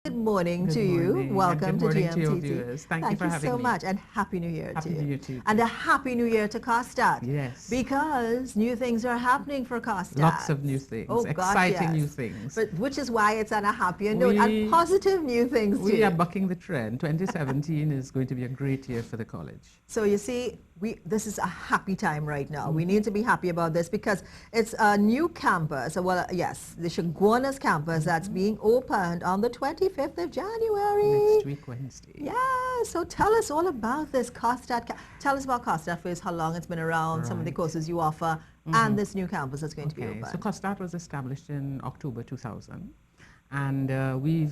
Good morning Good to you. morning, Welcome and good to morning to your GMTT. viewers. Thank you Thank for you having so me. much, and Happy New Year Happy to you. New Year to you And too. a Happy New Year to COSTAATT. Yes. Because new things are happening for COSTAATT. Lots of new things, Oh gosh, exciting yes. new things. But which is why it's on a happier note and positive new things We too. are bucking the trend. 2017 is going to be a great year for the college. So you see, this is a happy time right now. We need to be happy about this because it's a new campus. Well, yes, the Chaguanas campus that's being opened on the 25th of January. Next week, Wednesday. Yeah, so tell us all about this COSTAATT. Tell us about COSTAATT first, how long it's been around, some of the courses you offer, and this new campus that's going to be open. So COSTAATT was established in October 2000. And we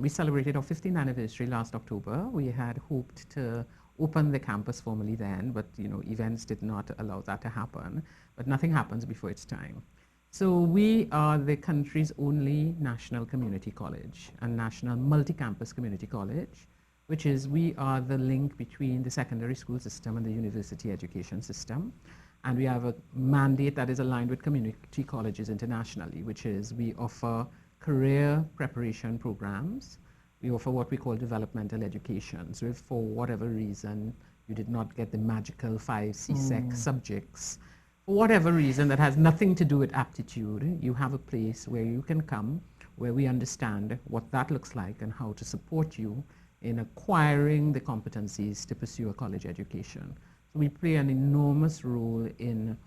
celebrated our 15th anniversary last October. We had hoped to open the campus formally then, but events did not allow that to happen. But nothing happens before its time. So we are the country's only national community college, a national multi-campus community college, which is we are the link between the secondary school system and the university education system. And we have a mandate that is aligned with community colleges internationally, which is we offer career preparation programs. We offer what we call developmental education. So if for whatever reason you did not get the magical 5 CSEC subjects, for whatever reason that has nothing to do with aptitude, you have a place where you can come, where we understand what that looks like and how to support you in acquiring the competencies to pursue a college education. So we play an enormous role in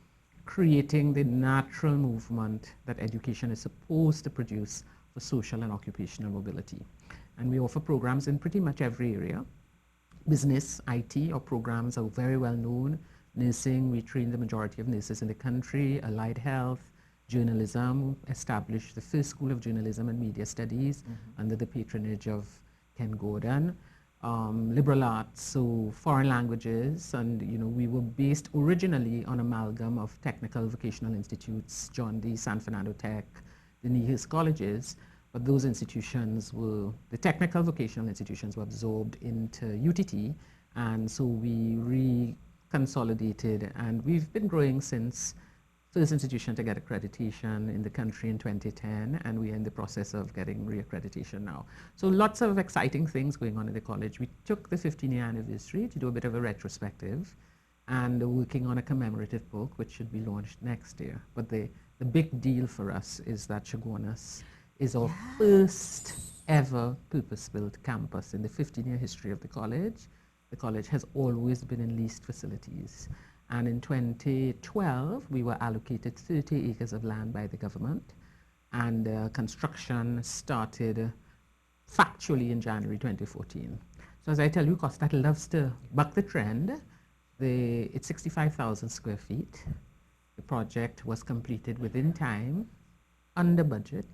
creating the natural movement that education is supposed to produce for social and occupational mobility. And we offer programs in pretty much every area. Business, IT, our programs are very well known. Nursing, we train the majority of nurses in the country. Allied health, journalism, established the first school of journalism and media studies under the patronage of Ken Gordon. Liberal arts, so foreign languages, and we were based originally on amalgam of technical vocational institutes, John D. San Fernando Tech, the Nihis colleges, but those institutions were, the technical vocational institutions were absorbed into UTT, and so we reconsolidated, and we've been growing since first institution to get accreditation in the country in 2010, and we're in the process of getting reaccreditation now. So lots of exciting things going on in the college. We took the 15-year anniversary to do a bit of a retrospective, and working on a commemorative book which should be launched next year. But the big deal for us is that Chaguanas is our first ever purpose-built campus in the 15-year history of the college. The college has always been in leased facilities. And in 2012, we were allocated 30 acres of land by the government, and construction started factually in January 2014. So as I tell you, COSTAATT loves to buck the trend. It's 65,000 square feet. The project was completed within time, under budget.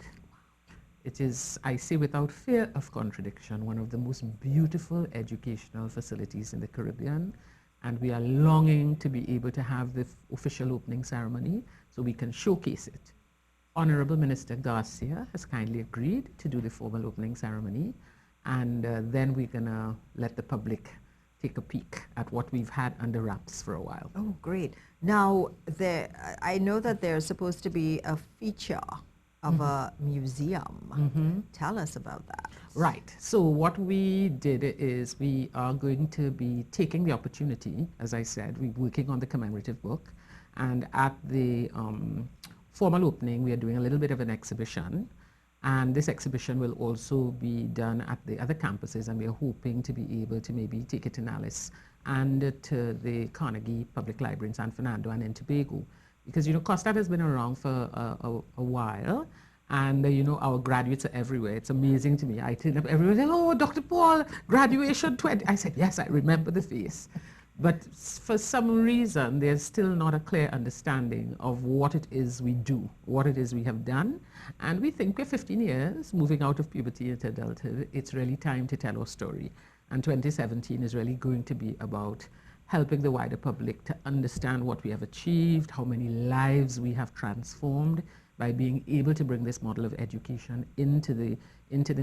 It is, I say without fear of contradiction, one of the most beautiful educational facilities in the Caribbean. And we are longing to be able to have the official opening ceremony so we can showcase it. Honorable Minister Garcia has kindly agreed to do the formal opening ceremony, and then we're going to let the public take a peek at what we've had under wraps for a while. Oh, great. Now, I know that there's supposed to be a feature of a museum. Tell us about that. Right. So what we did is we are going to be taking the opportunity, as I said, we're working on the commemorative book, and at the formal opening, we are doing a little bit of an exhibition, and this exhibition will also be done at the other campuses, and we are hoping to be able to maybe take it to Nellis and to the Carnegie Public Library in San Fernando and in Tobago. Because, COSTAATT has been around for a while, and, our graduates are everywhere. It's amazing to me. I turn up everywhere saying, oh, Dr. Paul, graduation 20. I said, yes, I remember the face. But for some reason, there's still not a clear understanding of what it is we do, what it is we have done. And we think we're 15 years, moving out of puberty into adulthood. It's really time to tell our story. And 2017 is really going to be about helping the wider public to understand what we have achieved, how many lives we have transformed by being able to bring this model of education into the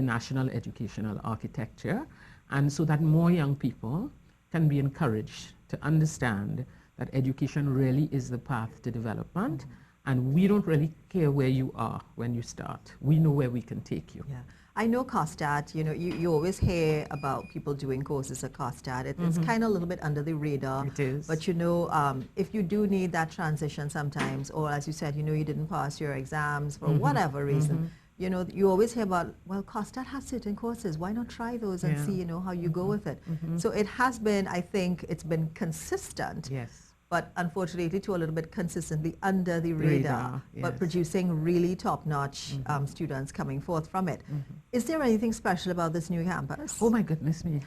national educational architecture, and so that more young people can be encouraged to understand that education really is the path to development, and we don't really care where you are when you start. We know where we can take you. Yeah. I know COSTAATT, you know, you always hear about people doing courses at COSTAATT. It's kind of a little bit under the radar. It is. But you know, if you do need that transition sometimes, or as you said, you know, you didn't pass your exams for whatever reason, you know, you always hear about, well, COSTAATT has certain courses. Why not try those and see, you know, how you go with it? So it has been, I think, it's been consistent. Yes. But unfortunately, to a little bit consistently under the radar, but yes. producing really top-notch students coming forth from it. Is there anything special about this new campus? Oh my goodness me.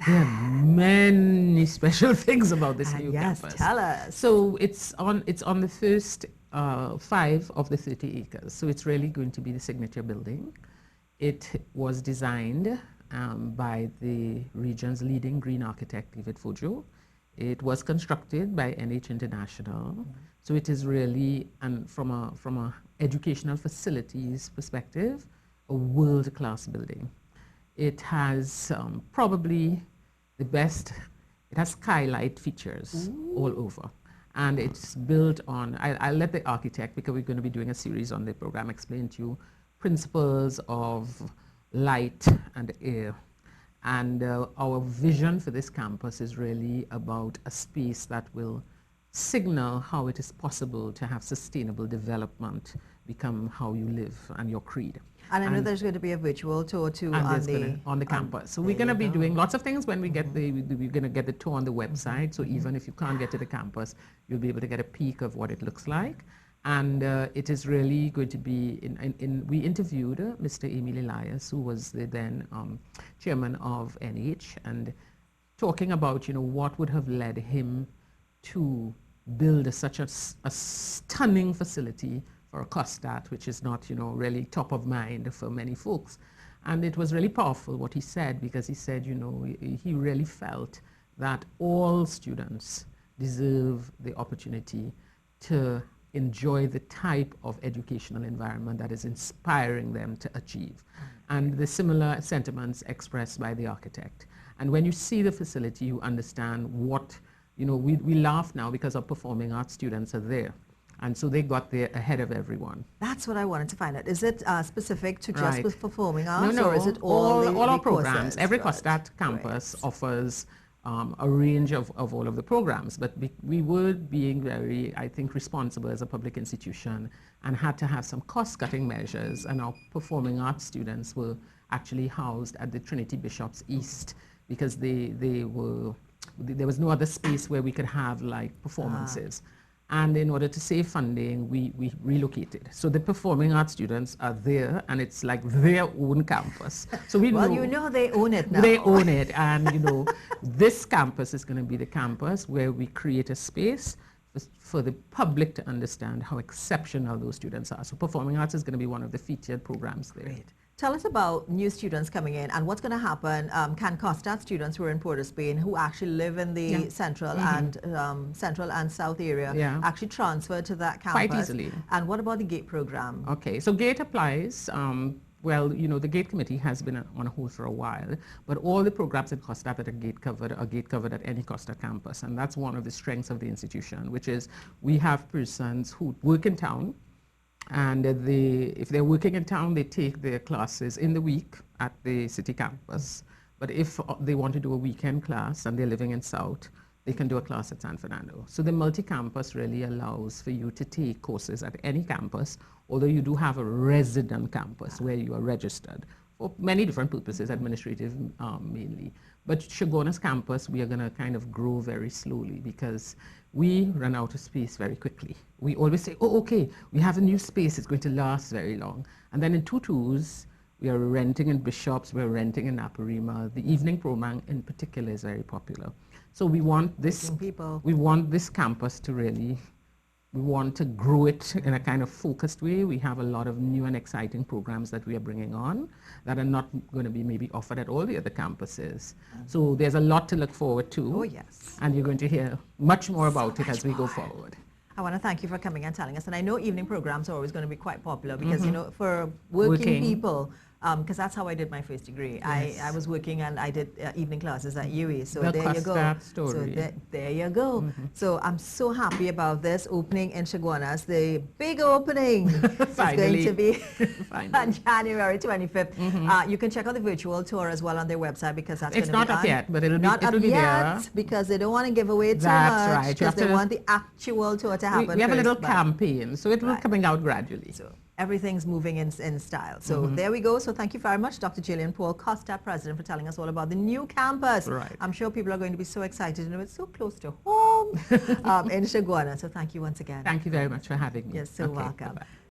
There are many special things about this new yes, campus. tell us. So it's on the first 5 of the 30 acres. So it's really going to be the signature building. It was designed by the region's leading green architect, David Fojo. It was constructed by NH International. So it is really, and from a educational facilities perspective, a world-class building. It has probably the best, it has skylight features all over. And it's built on, I'll let the architect, because we're going to be doing a series on the program, explain to you principles of light and air. And our vision for this campus is really about a space that will signal how it is possible to have sustainable development become how you live and your creed. And I know there's going to be a virtual tour too on the campus. So we're going to be doing lots of things when we get we're going to get the tour on the website. So even if you can't get to the campus, you'll be able to get a peek of what it looks like. And it is really going to be, we interviewed Mr. Emil Elias, who was the then chairman of NH, and talking about, you know, what would have led him to build such a stunning facility for a COSTAATT, which is not, you know, really top of mind for many folks. And it was really powerful what he said, because he said, you know, he really felt that all students deserve the opportunity to enjoy the type of educational environment that is inspiring them to achieve. And the similar sentiments expressed by the architect. And when you see the facility, you understand what, you know, we laugh now because our performing arts students are there. And so they got there ahead of everyone. That's what I wanted to find out. Is it specific to just with performing arts? No, or is it all our the programs? courses? Every COSTAATT campus offers a range of all of the programs, but we were being very, I think, responsible as a public institution and had to have some cost-cutting measures, and our performing arts students were actually housed at the Trinity Bishops East because there was no other space where we could have like performances. And in order to save funding, we relocated. So the performing arts students are there, and it's like their own campus. So we well, you know they own it now. They own it, and you know, this campus is going to be the campus where we create a space for the public to understand how exceptional those students are. So performing arts is going to be one of the featured programs there. Great. Tell us about new students coming in and what's going to happen. Can COSTAATT students who are in Port of Spain, who actually live in the central and south area, actually transfer to that campus? Quite easily. And what about the GATE program? Okay, so GATE applies. Well, you know, the GATE committee has been on hold for a while, but all the programs at COSTAATT that are GATE covered at any COSTAATT campus, and that's one of the strengths of the institution, which is we have persons who work in town, and if they're working in town, they take their classes in the week at the city campus. But if they want to do a weekend class and they're living in South, they can do a class at San Fernando. So the multi-campus really allows for you to take courses at any campus, although you do have a resident campus where you are registered for many different purposes, administrative mainly. But Chaguanas campus, we are going to kind of grow very slowly because we run out of space very quickly. We always say, oh, okay, we have a new space, it's going to last very long. And then in Tutus, we are renting in Bishops, we're renting in Naparima. The evening program in particular is very popular. So we want this campus to really, we want to grow it in a kind of focused way. We have a lot of new and exciting programs that we are bringing on that are not going to be maybe offered at all the other campuses. So there's a lot to look forward to. Oh, yes. And you're going to hear much more about it as we go forward. I want to thank you for coming and telling us. And I know evening programs are always going to be quite popular because, you know, for working people, because that's how I did my first degree. Yes. I was working and I did evening classes at UE. So The there you go. COSTAATT story. So there you go. So I'm so happy about this opening in Chaguanas. The big opening is going to be on January 25th. You can check out the virtual tour as well on their website because that's It's going to be not up yet, but it'll yet be there. because they don't want to give away too That's much right. because they want the actual tour to happen. We have a little first, but- campaign, so it will Right. be coming out gradually. So everything's moving in style. So there we go. So thank you very much, Dr. Gillian Paul, COSTAATT President, for telling us all about the new campus. Right. I'm sure people are going to be so excited. And it's so close to home in Chaguanas. So thank you once again. Thank you very much for having me. You're so welcome. Bye-bye.